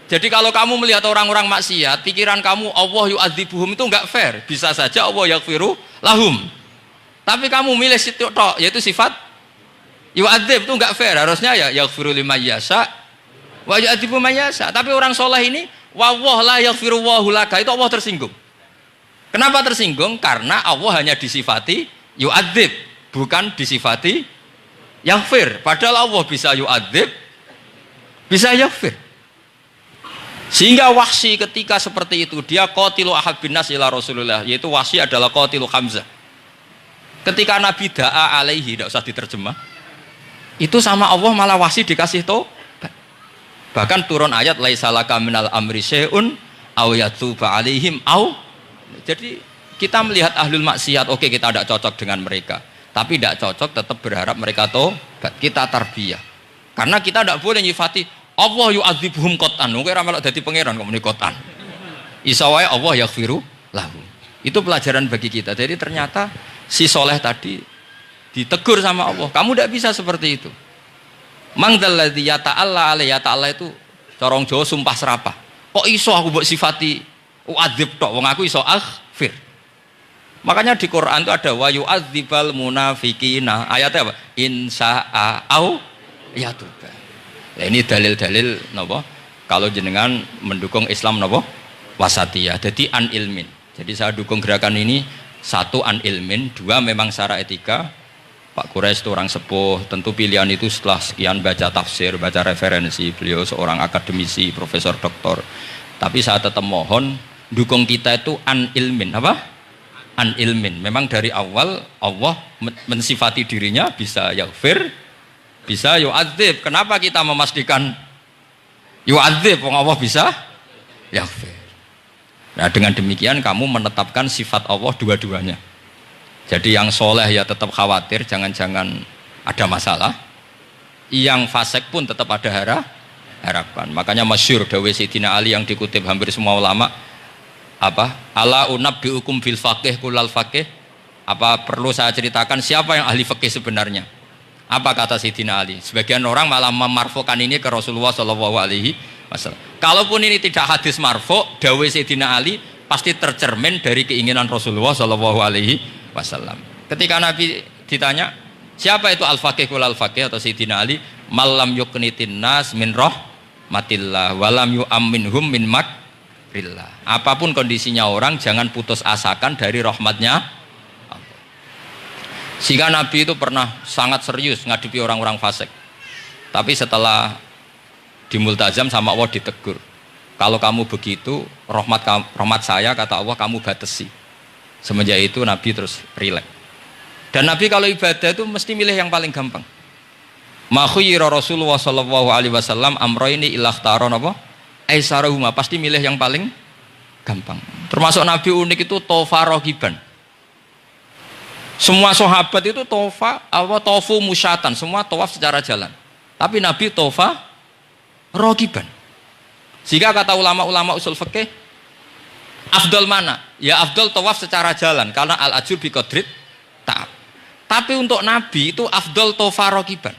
Jadi kalau kamu melihat orang-orang maksiat, pikiran kamu Allah yu'adzibuhum itu enggak fair. Bisa saja Allah yaghfiru lahum. Tapi kamu milih sitok tok, yaitu sifat yu'adzib itu enggak fair. Harusnya ya yaghfiru liman yasha wa yu'adzibu man yasha. Tapi orang soleh ini wallahu la yaghfiru Allahu laka, itu Allah tersinggung. Kenapa tersinggung? Karena Allah hanya disifati yu'adzib, bukan disifati yaghfir. Padahal Allah bisa yu'adzib, bisa yaghfir. Sehingga Wahsy ketika seperti itu, dia qatilu ahabbin nas ila Rasulullah, yaitu Wahsy adalah qatilu Hamzah. Ketika Nabi da'a alaihi, tidak usah diterjemah, itu sama Allah malah Wahsy dikasih tobat. Bahkan turun ayat laisa laka minal amri syai'un aw yatuba alaihim aw. Jadi kita melihat ahlul maksiat, oke kita tidak cocok dengan mereka, tapi tidak cocok tetap berharap mereka tobat. Kita tarbiyah, karena kita tidak boleh nyifati Allah yu'adzibuhum qatan. Mungkin ramal dadi pangeran kok muni qatan. Isa wae Allah yaghfiru lahu. Itu pelajaran bagi kita. Jadi ternyata si soleh tadi ditegur sama Allah. Kamu tidak bisa seperti itu. Mang dzalladzi yata'alla alayya, ta'ala itu corong Jawa sumpah serapah. Kok iso aku mbok sifati u'adzib tok, wong aku iso aghfir. Makanya di Quran itu ada wa yu'adzibal munafiqina. Ayatnya apa? Insya'a au yatuba. Ya, ini dalil-dalil napa? Kalau jenengan mendukung Islam napa? Wasatiyah. Jadi an ilmin. Jadi saya dukung gerakan ini, satu an ilmin, dua memang secara etika. Pak Quraisy itu orang sepuh, tentu pilihan itu setelah sekian baca tafsir, baca referensi, beliau seorang akademisi, profesor doktor. Tapi saya tetap mohon dukung kita itu an ilmin, apa? An ilmin. Memang dari awal Allah mensifati dirinya bisa yaghfir, bisa yu'adzib. Kenapa kita memastikan yu'adzib? Wong Allah bisa yaghfir. Nah dengan demikian kamu menetapkan sifat Allah dua-duanya. Jadi yang soleh ya tetap khawatir jangan-jangan ada masalah. Yang fasik pun tetap ada harapan. Makanya masyhur dawuh Sayyidina Ali yang dikutip hampir semua ulama, apa? Ala unabbiukum fil faqih kullal faqih. Apa perlu saya ceritakan siapa yang ahli fikih sebenarnya? Apa kata Sayyidina Ali? Sebagian orang malah memarfukan ini ke Rasulullah Shallallahu Alaihi Wasallam. Kalaupun ini tidak hadis marfu, dawuh Sayyidina Ali pasti tercermin dari keinginan Rasulullah Shallallahu Alaihi Wasallam. Ketika Nabi ditanya siapa itu al-faqih kul al-faqih atau Sayyidina Ali, malam yuknitin nas min rahmatillah walam yu'amminhum min makrillah. Apapun kondisinya orang jangan putus asakan dari rahmatnya Allah. Sehingga Nabi itu pernah sangat serius ngadepi orang-orang fasik. Tapi setelah di multazam sama Allah ditegur, kalau kamu begitu rahmat saya kata Allah kamu batasi. Semenjak itu Nabi terus rileks. Dan Nabi kalau ibadah itu mesti milih yang paling gampang. Ma khuyira Rasulullah sallallahu alaihi wasallam amroini ilakhtara napa? Aisarahuma, pasti milih yang paling gampang. Termasuk Nabi unik itu tofa rogiban. Semua sahabat itu tofu musyatan, semua tawaf secara jalan. Tapi Nabi tofa rogiban. Jika kata ulama-ulama usul fikih, afdal mana? Ya afdal tawaf secara jalan karena al-ajur bi qadrit ta'ab. Tapi untuk Nabi itu afdal tofa rogiban.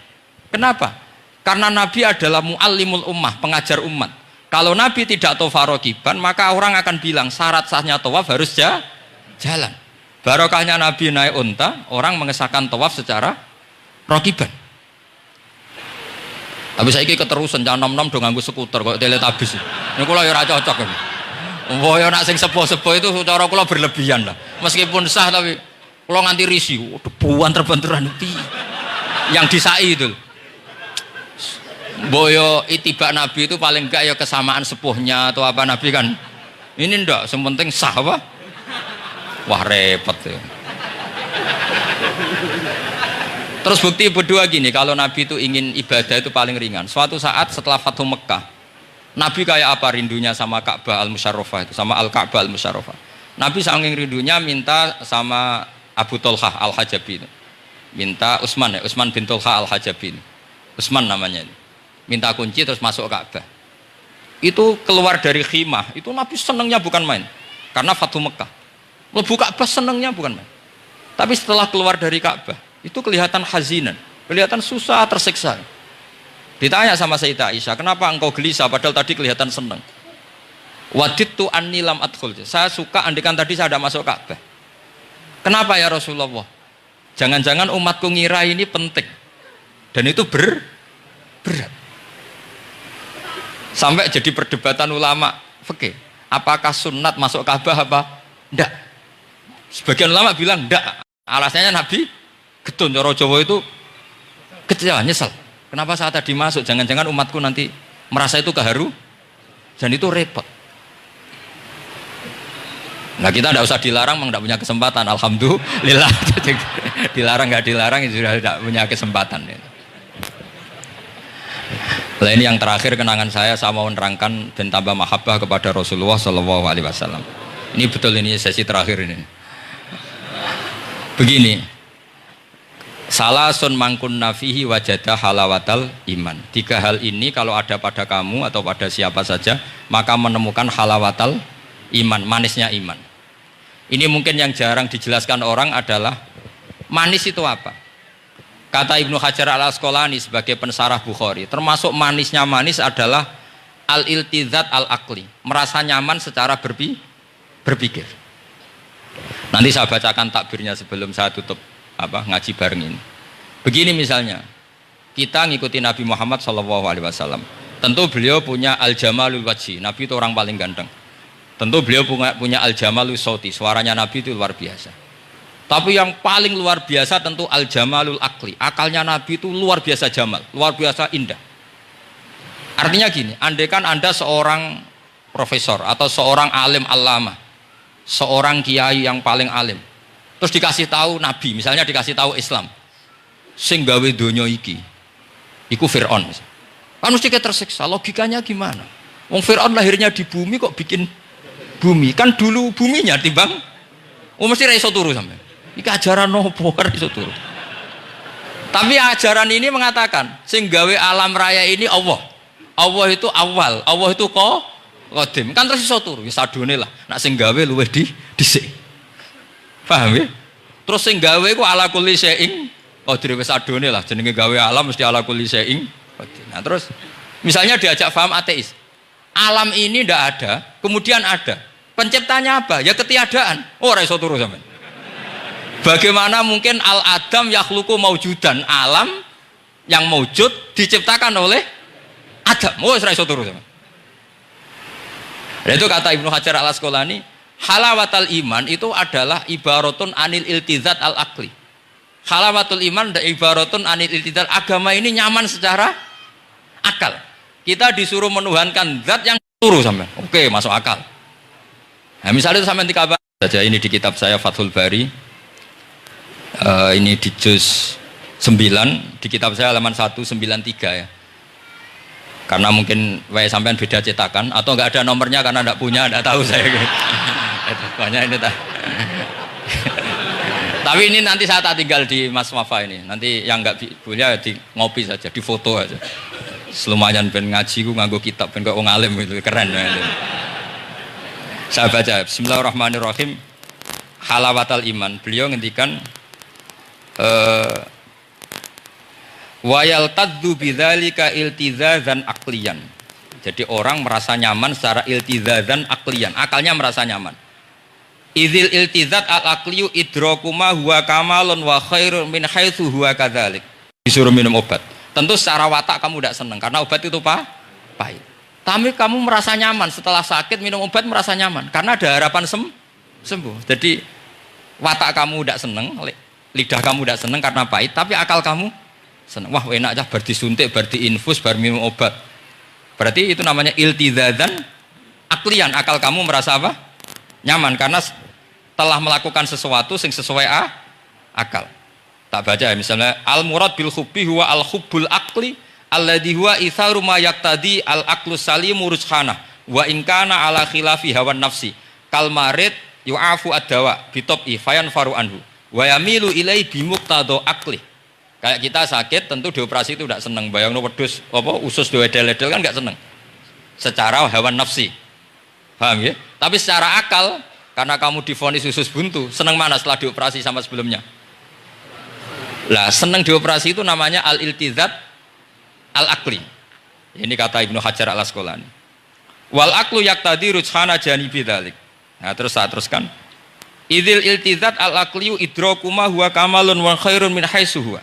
Kenapa? Karena Nabi adalah muallimul ummah, pengajar umat. Kalau Nabi tidak tofa rogiban, maka orang akan bilang syarat sahnya tawaf harus jalan. Barokahnya Nabi naik unta, orang mengesahkan tawaf secara rogiban. Tapi saya ini keterusan, jangan nom-nom dong nganggu skuter kok teletabis. Ini kalau ya cocok kan. Wah, ya nak sing sepuh-sepuh itu cara kula berlebihan lah. Meskipun sah tapi Kalau nganti risih, debuan terbenturan yang disai itu. Boyo itibak Nabi itu paling enggak ya kesamaan sepuhnya atau apa Nabi kan. Ini ndak, sementing sah apa? Wah repot ya. Terus bukti berdua gini, kalau Nabi itu ingin ibadah itu paling ringan. Suatu saat setelah Fathu Mekah, Nabi kayak apa rindunya sama Ka'bah Al-Musyarrafah itu, sama Al-Ka'bah Al-Musyarrafah. Nabi saking rindunya minta sama Abu Tolhah Al-Hajabi itu. Minta Utsman bin Tolhah Al-Hajabi. Utsman namanya itu. Minta kunci terus masuk Ka'bah. Itu keluar dari khimah, itu Nabi senengnya bukan main. Karena Fathu Mekah. Lebu Ka'bah senengnya bukan main. Tapi setelah keluar dari Ka'bah, itu kelihatan hazinan, kelihatan susah, tersiksa. Ditanya sama Sayyidah Aisyah, kenapa engkau gelisah padahal tadi kelihatan senang? Wadidtu anni lam adkhul. Saya suka andikan tadi saya ada masuk Ka'bah. Kenapa ya Rasulullah? Jangan-jangan umatku ngira ini penting. Dan itu berat. Sampai jadi perdebatan ulama fikih. Apakah sunat masuk Ka'bah apa? Enggak. Sebagian ulama bilang enggak. Alasannya Nabi getun, cara Jawa itu kecewa, nyesel. Kenapa saat tadi masuk? Jangan-jangan umatku nanti merasa itu keharu dan itu repot. Nah kita tidak usah dilarang, memang tidak punya kesempatan. Alhamdulillah. Dilarang nggak dilarang, sudah tidak punya kesempatan. Nah ini yang terakhir kenangan saya mau menerangkan dan tambah mahabbah kepada Rasulullah Shallallahu Alaihi Wasallam. Ini betul, ini sesi terakhir ini. Begini, salasun mangkun nafihi wajadah halawatal iman. 3 hal ini kalau ada pada kamu atau pada siapa saja, maka menemukan halawatal iman, manisnya iman. Ini mungkin yang jarang dijelaskan orang adalah manis itu apa? Kata Ibnu Hajar Al-Asqalani sebagai pensarah Bukhari, termasuk manisnya manis adalah al-iltizat al-aqli, merasa nyaman secara berpikir. Nanti saya bacakan takbirnya sebelum saya tutup ngaji bareng ini. Begini misalnya, kita ngikuti Nabi Muhammad SAW. Tentu beliau punya al-jamalul wajhi, Nabi itu orang paling ganteng. Tentu beliau punya al-jamalul sauti, suaranya Nabi itu luar biasa. Tapi yang paling luar biasa tentu al-jamalul akli, akalnya Nabi itu luar biasa jamal, luar biasa indah. Artinya gini, andaikan Anda seorang profesor atau seorang alim allamah, seorang kiai yang paling alim, terus dikasih tahu Nabi, misalnya dikasih tahu Islam, sing gawe donya iki iku Fir'aun, kan mesti tersiksa. Logikanya gimana? Wong Fir'aun lahirnya di bumi kok bikin bumi, kan dulu buminya timbang, mesti ra iso turu sampe. Iki ajaran nopo ra iso turu. Tapi ajaran ini mengatakan sing gawe alam raya ini Allah. Allah itu awal, Allah itu qadim. Kan terus iso turu, wis adone lah. Nak sing gawe luwih dhisik. Paham ya? Terus sing gawe ku ala kulli syai'in qadir, wis adone lah, jenenge gawe alam mesti ala kulli syai'in qadir. Nah, terus misalnya diajak paham ateis. Alam ini ndak ada, kemudian ada. Penciptanya apa? Ya ketiadaan. Oh, ora iso turu sampean. Bagaimana mungkin al-adam yakhluqu maujudan, alam yang maujud diciptakan oleh Adam. Oh, ora iso turu sampean. Dan itu kata Ibnu Hajar Al-Asqalani, halawatul iman itu adalah ibaratun anil iltizat al-aqli. Halawatul iman dan ibaratun anil iltizat, agama ini nyaman secara akal. Kita disuruh menuhankan zat yang turu sampai. Oke, masuk akal. Nah, misalnya itu sampai dikabar saja, ini di kitab saya Fathul Bari. Ini di juz 9, di kitab saya halaman 193 ya. Karena mungkin sampean beda cetakan atau enggak ada nomornya karena enggak punya, enggak tahu saya gitu. Banyak ini tapi ini nanti saya tak tinggal di Mas Wafa ini. Nanti yang enggak punya di ngopi saja, di foto aja. Selumayan ben ngaji ku nganggo kitab ben kok wong alim itu keren ya. Saya baca Bismillahirrahmanirrahim. Halawatal iman. Beliau ngendikan wa yaltadzu bidzalika iltizazan aqliyan. Jadi orang merasa nyaman secara iltizazan aqliyan, akalnya merasa nyaman. Idzil iltizat al-aqliyu idrakuma huwa kamalun wa khairun min haitsu huwa kadzalik. Disuruh minum obat. Tentu secara watak kamu tidak senang karena obat itu pahit. Tapi kamu merasa nyaman setelah sakit minum obat, merasa nyaman karena ada harapan sembuh. Jadi watak kamu tidak seneng, lidah kamu tidak seneng karena pahit, tapi akal kamu seneng. Wah enak aja, bar disuntik, bar diinfus, bar minum obat. Berarti itu namanya iltidzadzan aklian. Akal kamu merasa apa? Nyaman karena telah melakukan sesuatu yang sesuai akal. Tak baca ya, misalnya al murad bil hubbi huwa al hubbul akli alladhi huwa itharu ma yaqtadi al aqlu salimu rujhana wa in kana ala khilafi hawan nafsi kal marid yu'afu ad-dawa bi tab'i fayanfaru anhu wa yamilu ilai bi muqtada akli. Kayak kita sakit tentu dioperasi itu tidak senang, bayangno wedhus apa usus dewedel-edel kan enggak senang secara hawan nafsi, paham ya? Tapi secara akal karena kamu divonis usus buntu, senang mana setelah dioperasi sama sebelumnya? Lah senang dioperasi itu namanya al-iltizat al-akli. Ini kata Ibnu Hajar al-Asqalani. Wal aklu yaqtadi rujhana janibi dzalik. Nah, terus saya teruskan. Idzil iltizat al-akliyu idrakuma huwa kamalun wa khairun min haitsu huwa.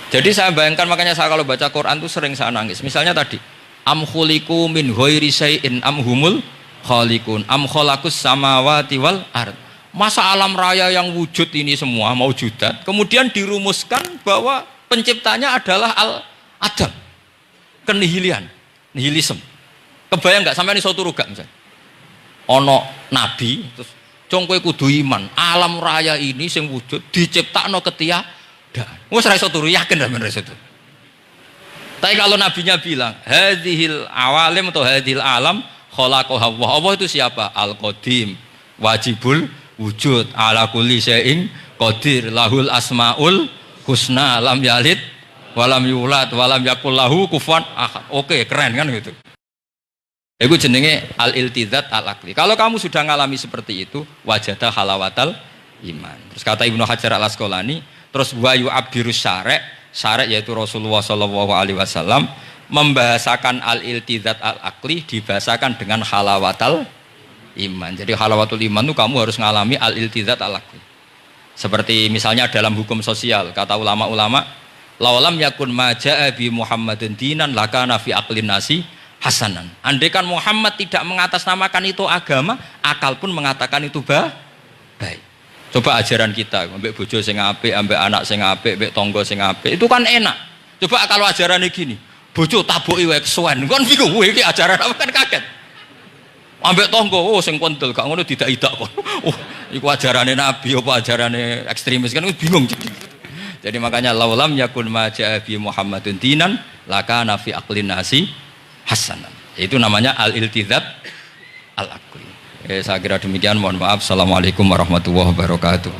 Jadi saya bayangkan, makanya saya kalau baca Quran tuh sering saya nangis. Misalnya tadi, am khuliqu min ghairi syai'in am humul khaliqun am khalaqus samawati wal ard. Masa alam raya yang wujud ini semua maujudat kemudian dirumuskan bahwa penciptanya adalah al-adam, kenihilian, nihilisme. Kebayang nggak sampai ini suatu ruga misalnya ono nabi terus congkoe kudu iman alam raya ini sing wujud diciptakno ketiadaan wis ra iso turu yakin ra men itu. Tapi kalau nabinya bilang hadhil awalim atau hadhil alam khalaqaha Allah itu siapa? Al-Qadim wajibul wujud ala kulli syai'in qadir lahul asmaul husna lam yalid walam yulad walam yakul lahu kufuwan ahad. Oke, keren kan gitu. Itu jenenge al-iltizat al-akli. Kalau kamu sudah ngalami seperti itu, wajadah halawatal iman. Terus kata Ibnu Hajar al-Asqalani, terus wa yu'abbirus syari', syari' yaitu Rasulullah sallallahu alaihi wasallam membahasakan al-iltizat al-akli dibahasakan dengan halawatal iman. Jadi halawatul iman itu kamu harus ngalami al-iltizat al-akli. Seperti misalnya dalam hukum sosial, kata ulama-ulama, laulam yakun maja'a bi Muhammadin dinan lakana fi aqlin nasi hasanan. Andai kan Muhammad tidak mengatasnamakan itu agama, akal pun mengatakan itu baik. Coba ajaran kita, ambek bojo sing apik, ambek anak sing apik, ambek tangga sing apik, itu kan enak. Coba kalau ajarannya gini, bojo taboki wae kesuwen, kan bingung, wah iki ajaran apa kan kaget. Ambek tangga, oh sing kontel, gak ngono tidak-idak kok. Oh, iku ajarane Nabi apa ajarane ekstremis kan bingung. Jadi makanya laulam yakun maja'a bi Muhammadin dinan lakana fi aqlin nasi hasanan. Itu namanya al-iltizat al-akli. Saya kira demikian, mohon maaf. Assalamualaikum warahmatullahi wabarakatuh.